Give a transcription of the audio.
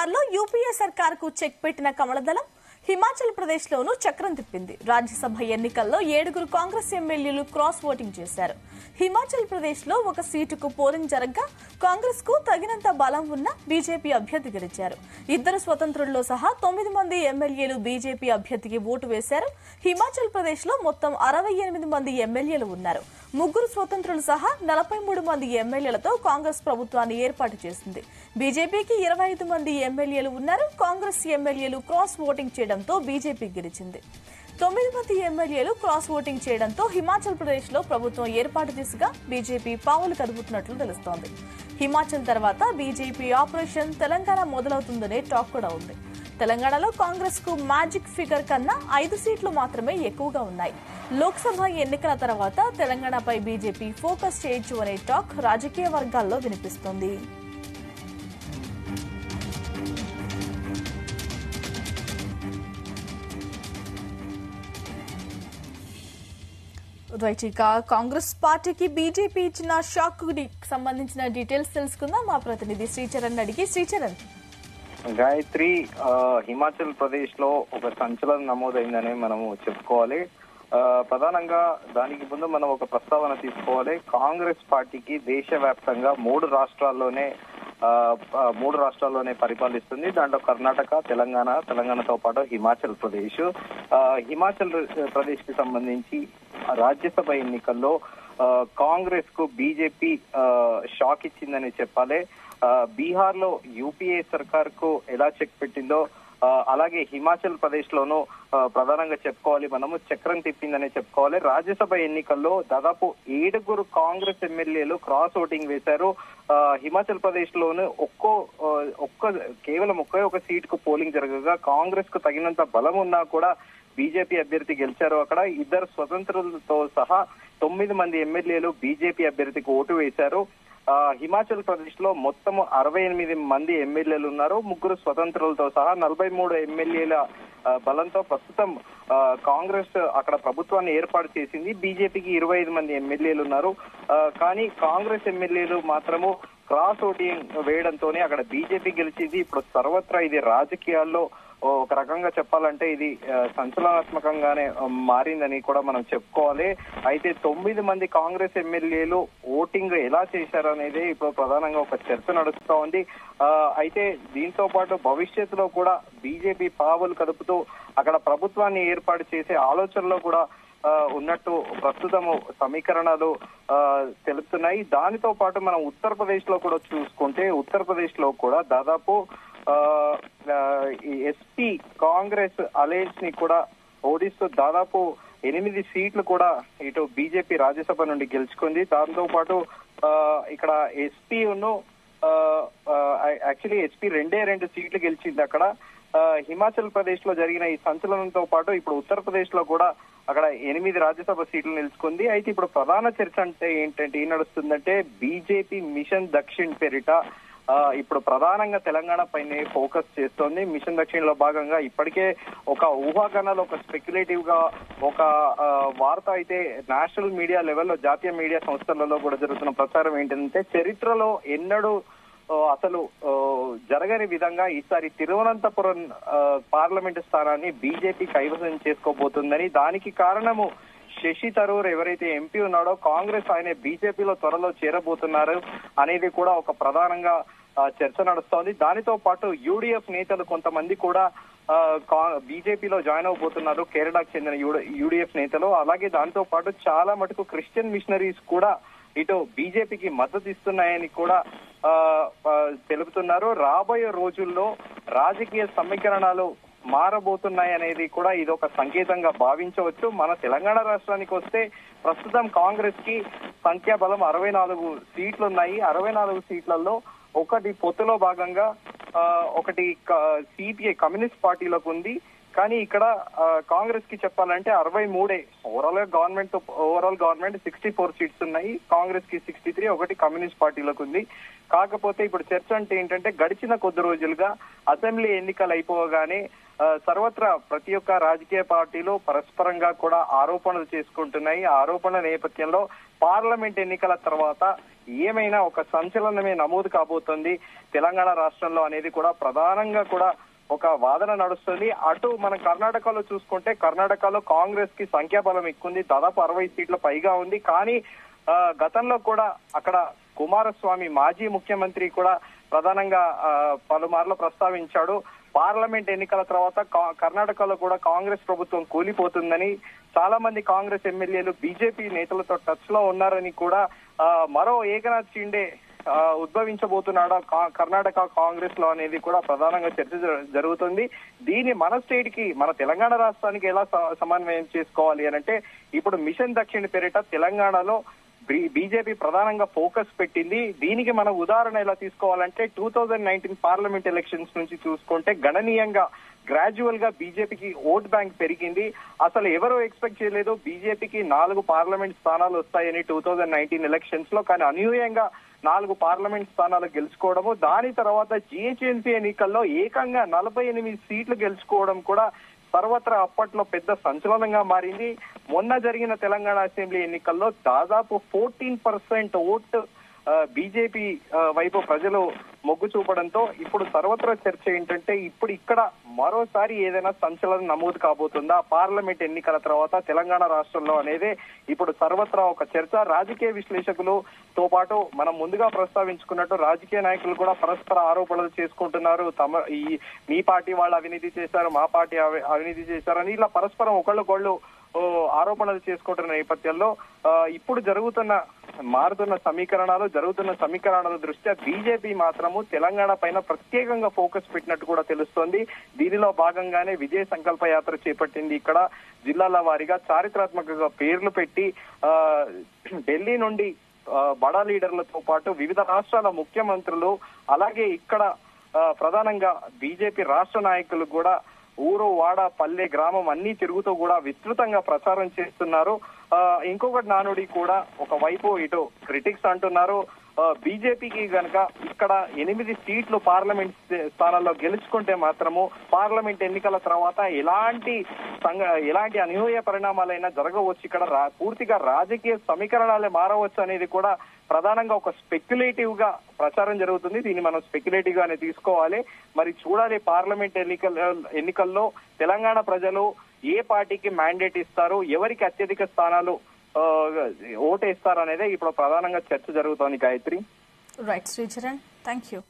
బీహార్లో UPA సర్కార్కు check పెట్టిన కమలదళం హిమాచల్ ప్రదేశ్లోనూ చక్రం తిప్పింది. రాజ్యసభ ఎన్నికల్లో 7 కాంగ్రెస్ ఎమ్మెల్యేలు క్రాస్ ఓటింగ్ చేశారు. హిమాచల్ ప్రదేశ్లో ఒక సీటుకు పోలింగ్ జరగ్గా కాంగ్రెస్ కు తగినంత బలం ఉన్న బీజేపీ అభ్యర్థి గెలిచారు. 2 స్వతంత్రుల్లో సహా 9 మంది ఎమ్మెల్యేలు బీజేపీ అభ్యర్థికి ఓటు వేశారు. హిమాచల్ ప్రదేశ్లో మొత్తం 68 మంది ఎమ్మెల్యేలు ఉన్నారు. 3 స్వతంత్రులు సహా 43 మంది ఎమ్మెల్యేలతో కాంగ్రెస్ ప్రభుత్వాన్ని ఏర్పాటు చేసింది. బీజేపీకి 25 మంది ఎమ్మెల్యేలు ఉన్నారు. కాంగ్రెస్ ఎమ్మెల్యేలు క్రాస్ ఓటింగ్ చేయడంతో బీజేపీ గెలిచింది. 9 మంది ఎమ్మెల్యేలు క్రాస్ ఓటింగ్ చేయడంతో హిమాచల్ ప్రదేశ్ లో ప్రభుత్వం ఏర్పాటు దిశగా బీజేపీ పావులు కదుపుతున్నట్లు తెలుస్తోంది. హిమాచల్ తర్వాత బీజేపీ ఆపరేషన్ తెలంగాణ మొదలవుతుందనే టాక్ కూడా ఉంది. తెలంగాణలో కాంగ్రెస్ కు మ్యాజిక్ ఫిగర్ కన్నా 5 సీట్లు మాత్రమే ఎక్కువగా ఉన్నాయి. లోక్సభ ఎన్నికల తర్వాత తెలంగాణపై బీజేపీ ఫోకస్ చేయొచ్చు అనే టాక్ రాజకీయ వర్గాల్లో వినిపిస్తోంది. రైట్, ఇక కాంగ్రెస్ పార్టీకి బీజేపీ ఇచ్చిన షాక్ సంబంధించిన డీటెయిల్స్ తెలుసుకుందాం. మా ప్రతినిధి శ్రీచరణ్ అడిగి. శ్రీచరణ్, గాయత్రి, హిమాచల్ ప్రదేశ్ లో ఒక సంచలనం నమోదైందని మనము చెప్పుకోవాలి. ప్రధానంగా దానికి ముందు మనం ఒక ప్రస్తావన తీసుకోవాలి. కాంగ్రెస్ పార్టీకి దేశవ్యాప్తంగా 3 రాష్ట్రాల్లోనే పరిపాలిస్తుంది. దాంట్లో కర్ణాటక, తెలంగాణతో పాటు హిమాచల్ ప్రదేశ్. హిమాచల్ ప్రదేశ్ కి సంబంధించి రాజ్యసభ ఎన్నికల్లో కాంగ్రెస్ కు బీజేపీ షాక్ ఇచ్చిందని చెప్పాలి. బీహార్ లో యూపీఏ సర్కార్ కు ఎలా చెక్ పెట్టిందో అలాగే హిమాచల్ ప్రదేశ్ లోనూ ప్రధానంగా చెప్పుకోవాలి, మనము చక్రం తిప్పిందనే చెప్పుకోవాలి. రాజ్యసభ ఎన్నికల్లో దాదాపు 7 కాంగ్రెస్ ఎమ్మెల్యేలు క్రాస్ ఓటింగ్ వేశారు. హిమాచల్ ప్రదేశ్ లోను కేవలం ఒకే సీట్ కు పోలింగ్ జరగగా కాంగ్రెస్ కు తగినంత బలం ఉన్నా కూడా బీజేపీ అభ్యర్థి గెలిచారు. అక్కడ 2 స్వతంత్రులతో సహా 9 మంది ఎమ్మెల్యేలు బీజేపీ అభ్యర్థికి ఓటు వేశారు. హిమాచల్ ప్రదేశ్ లో మొత్తం 68 మంది ఎమ్మెల్యేలు ఉన్నారు. 3 స్వతంత్రులతో సహా 43 ఎమ్మెల్యేల బలంతో ప్రస్తుతం కాంగ్రెస్ అక్కడ ప్రభుత్వాన్ని ఏర్పాటు చేసింది. బీజేపీకి 25 మంది ఎమ్మెల్యేలు ఉన్నారు. కానీ కాంగ్రెస్ ఎమ్మెల్యేలు మాత్రము క్రాస్ ఓటింగ్ వేయడంతోనే అక్కడ బీజేపీ గెలిచింది. ఇప్పుడు సర్వత్రా ఇది రాజకీయాల్లో ఒక రకంగా చెప్పాలంటే ఇది సంచలనాత్మకంగానే మారిందని కూడా మనం చెప్పుకోవాలి. అయితే 9 మంది కాంగ్రెస్ ఎమ్మెల్యేలు ఓటింగ్ ఎలా చేశారు అనేది ఇప్పుడు ప్రధానంగా ఒక చర్చ నడుస్తూ ఉంది. అయితే దీంతో పాటు భవిష్యత్తులో కూడా బీజేపీ పావులు కదుపుతూ అక్కడ ప్రభుత్వాన్ని ఏర్పాటు చేసే ఆలోచనలో కూడా ఉన్నట్టు ప్రస్తుతము సమీకరణలు తెలుపుతున్నాయి. దానితో పాటు మనం ఉత్తరప్రదేశ్ లో కూడా చూసుకుంటే ఉత్తరప్రదేశ్ లో కూడా దాదాపు ఎస్పీ కాంగ్రెస్ అలయన్స్ ని కూడా ఓడిస్తూ దాదాపు 8 సీట్లు కూడా ఇటు బీజేపీ రాజ్యసభ నుండి గెలుచుకుంది. దాంతో పాటు ఇక్కడ యాక్చువల్లీ ఎస్పీ 2 సీట్లు గెలిచింది అక్కడ. హిమాచల్ ప్రదేశ్ లో జరిగిన ఈ సంచలనంతో పాటు ఇప్పుడు ఉత్తరప్రదేశ్ లో కూడా అక్కడ 8 రాజ్యసభ సీట్లు నిలుచుకుంది. అయితే ఇప్పుడు ప్రధాన చర్చ అంటే ఏంటంటే ఏం నడుస్తుందంటే బీజేపీ మిషన్ దక్షిణ్ పేరిట ఇప్పుడు ప్రధానంగా తెలంగాణ పైనే ఫోకస్ చేస్తోంది. మిషన్ దక్షిణ్ లో భాగంగా ఇప్పటికే ఒక ఊహాగానాలు, ఒక స్పెక్యులేటివ్ గా ఒక వార్త అయితే నేషనల్ మీడియా లెవెల్లో, జాతీయ మీడియా సంస్థలలో కూడా జరుగుతున్న ప్రచారం ఏంటంటే చరిత్రలో ఎన్నడూ అసలు జరగని విధంగా ఈసారి తిరువనంతపురం పార్లమెంటు స్థానాన్ని బీజేపీ కైవసం చేసుకోబోతుందని, దానికి కారణము శశి థరూర్ ఎవరైతే ఎంపీ ఉన్నాడో కాంగ్రెస్ ఆయన బీజేపీలో త్వరలో చేరబోతున్నారు అనేది కూడా ఒక ప్రధానంగా చర్చ నడుస్తోంది. దానితో పాటు యూడీఎఫ్ నేతలు కొంతమంది కూడా బీజేపీలో జాయిన్ అవబోతున్నారు, కేరళకు చెందిన యూడీఎఫ్ నేతలు. అలాగే దాంతో పాటు చాలా మటుకు క్రిస్టియన్ మిషనరీస్ కూడా ఇటు బీజేపీకి మద్దతు ఇస్తున్నాయని కూడా తెలుపుతున్నారు. రాబోయే రోజుల్లో రాజకీయ సమీకరణాలు మారబోతున్నాయనేది కూడా ఇది ఒక సంకేతంగా భావించవచ్చు. మన తెలంగాణ రాష్ట్రానికి వస్తే ప్రస్తుతం కాంగ్రెస్ కి సంఖ్యాబలం 64 సీట్లు ఉన్నాయి. 64 సీట్లలో ఒకటి పొత్తులో భాగంగా ఒకటి సిపిఐ కమ్యూనిస్ట్ పార్టీలోకి ఉంది. కానీ ఇక్కడ కాంగ్రెస్ కి చెప్పాలంటే 63 ఓవరాల్ గవర్నమెంట్ 64 సీట్స్ ఉన్నాయి. కాంగ్రెస్ కి 63, ఒకటి కమ్యూనిస్ట్ పార్టీలకు ఉంది. కాకపోతే ఇప్పుడు చర్చ అంటే ఏంటంటే గడిచిన కొద్ది రోజులుగా అసెంబ్లీ ఎన్నికలు అయిపోగానే సర్వత్రా ప్రతి ఒక్క రాజకీయ పార్టీలు పరస్పరంగా కూడా ఆరోపణలు చేసుకుంటున్నాయి. ఆరోపణల నేపథ్యంలో పార్లమెంట్ ఎన్నికల తర్వాత ఏమైనా ఒక సంచలనమే నమోదు కాబోతుంది తెలంగాణ రాష్ట్రంలో అనేది కూడా ప్రధానంగా కూడా ఒక వాదన నడుస్తుంది. అటు మన కర్ణాటకలో చూసుకుంటే కర్ణాటకలో కాంగ్రెస్ కి సంఖ్యాబలం ఎక్కువ ఉంది, దాదాపు 60 సీట్ల పైగా ఉంది. కానీ గతంలో కూడా అక్కడ కుమారస్వామి మాజీ ముఖ్యమంత్రి కూడా ప్రధానంగా పలుమార్లు ప్రస్తావించాడు. పార్లమెంట్ ఎన్నికల తర్వాత కర్ణాటకలో కూడా కాంగ్రెస్ ప్రభుత్వం కూలిపోతుందని, చాలా మంది కాంగ్రెస్ ఎమ్మెల్యేలు బీజేపీ నేతలతో టచ్ లో ఉన్నారని కూడా మరో ఏకనాథ్ షిండే ఉద్భవించబోతున్నాడా కర్ణాటక కాంగ్రెస్ లో అనేది కూడా ప్రధానంగా చర్చ జరుగుతుంది. దీన్ని మన స్టేట్ కి, మన తెలంగాణ రాష్ట్రానికి ఎలా సమన్వయం చేసుకోవాలి అని అంటే ఇప్పుడు మిషన్ దక్షిణ పేరిట తెలంగాణలో బీజేపీ ప్రధానంగా ఫోకస్ పెట్టింది. దీనికి మనం ఉదాహరణ ఎలా తీసుకోవాలంటే 2019 పార్లమెంట్ ఎలక్షన్స్ నుంచి చూసుకుంటే గణనీయంగా గ్రాడ్యువల్ గా బీజేపీకి ఓట్ బ్యాంక్ పెరిగింది. అసలు ఎవరో ఎక్స్పెక్ట్ చేయలేదు బీజేపీకి 4 పార్లమెంట్ స్థానాలు వస్తాయని 2019 ఎలక్షన్స్ లో. కానీ అనూహ్యంగా 4 పార్లమెంట్ స్థానాలు గెలుచుకోవడము, దాని తర్వాత జిహెచ్ఎంసీ ఎన్నికల్లో ఏకంగా 48 సీట్లు గెలుచుకోవడం కూడా సర్వత్రా అప్పట్లో పెద్ద సంచలనంగా మారింది. మొన్న జరిగిన తెలంగాణ అసెంబ్లీ ఎన్నికల్లో దాదాపు 14% ఓటు బీజేపీ వైపు ప్రజలు మొగ్గు చూపడంతో ఇప్పుడు సర్వత్రా చర్చ ఏంటంటే ఇప్పుడు ఇక్కడ మరోసారి ఏదైనా సంచలనం నమోదు కాబోతుందా పార్లమెంట్ ఎన్నికల తర్వాత తెలంగాణ రాష్ట్రంలో అనేది ఇప్పుడు సర్వత్రా ఒక చర్చ. రాజకీయ విశ్లేషకులతో పాటు మనం ముందుగా ప్రస్తావించుకున్నట్టు రాజకీయ నాయకులు కూడా పరస్పర ఆరోపణలు చేసుకుంటున్నారు. మీ పార్టీ వాళ్ళు అవినీతి చేశారు, మా పార్టీ అవినీతి చేశారని ఇలా పరస్పరం ఒకళ్ళొకళ్ళు ఆరోపణలు చేసుకుంటున్న నేపథ్యంలో ఇప్పుడు మారుతున్న సమీకరణాల దృష్ట్యా బీజేపీ మాత్రము తెలంగాణ పైన ప్రత్యేకంగా ఫోకస్ పెట్టినట్టు కూడా తెలుస్తోంది. దీనిలో భాగంగానే విజయ సంకల్ప యాత్ర చేపట్టింది. ఇక్కడ జిల్లాల వారీగా చారిత్రాత్మకంగా పేర్లు పెట్టి ఢిల్లీ నుండి బడా లీడర్లతో పాటు వివిధ రాష్ట్రాల ముఖ్యమంత్రులు, అలాగే ఇక్కడ ప్రధానంగా బీజేపీ రాష్ట్ర నాయకులు కూడా ఊరు వాడ పల్లె గ్రామం అన్ని తిరుగుతూ కూడా విస్తృతంగా ప్రచారం చేస్తున్నారు. ఇంకొకటి నానుడి కూడా ఒకవైపు ఇటు క్రిటిక్స్ అంటున్నారు బీజేపీకి గనక ఇక్కడ 8 సీట్లు పార్లమెంట్ స్థానాల్లో గెలుచుకుంటే మాత్రము పార్లమెంట్ ఎన్నికల తర్వాత ఎలాంటి అనూహ్య పరిణామాలైనా జరగవచ్చు, ఇక్కడ పూర్తిగా రాజకీయ సమీకరణాలే మారవచ్చు అనేది కూడా ప్రధానంగా ఒక స్పెక్యులేటివ్ గా ప్రచారం జరుగుతుంది. దీన్ని మనం స్పెక్యులేటివ్ గానే తీసుకోవాలి. మరి చూడాలి పార్లమెంట్ ఎన్నికల్లో తెలంగాణ ప్రజలు ఏ పార్టీకి మ్యాండేట్ ఇస్తారు, ఎవరికి అత్యధిక స్థానాలు ఓటేస్తారు అనేది ఇప్పుడు ప్రధానంగా చర్చ జరుగుతోంది. Gayatri. Right Sricharan, thank you.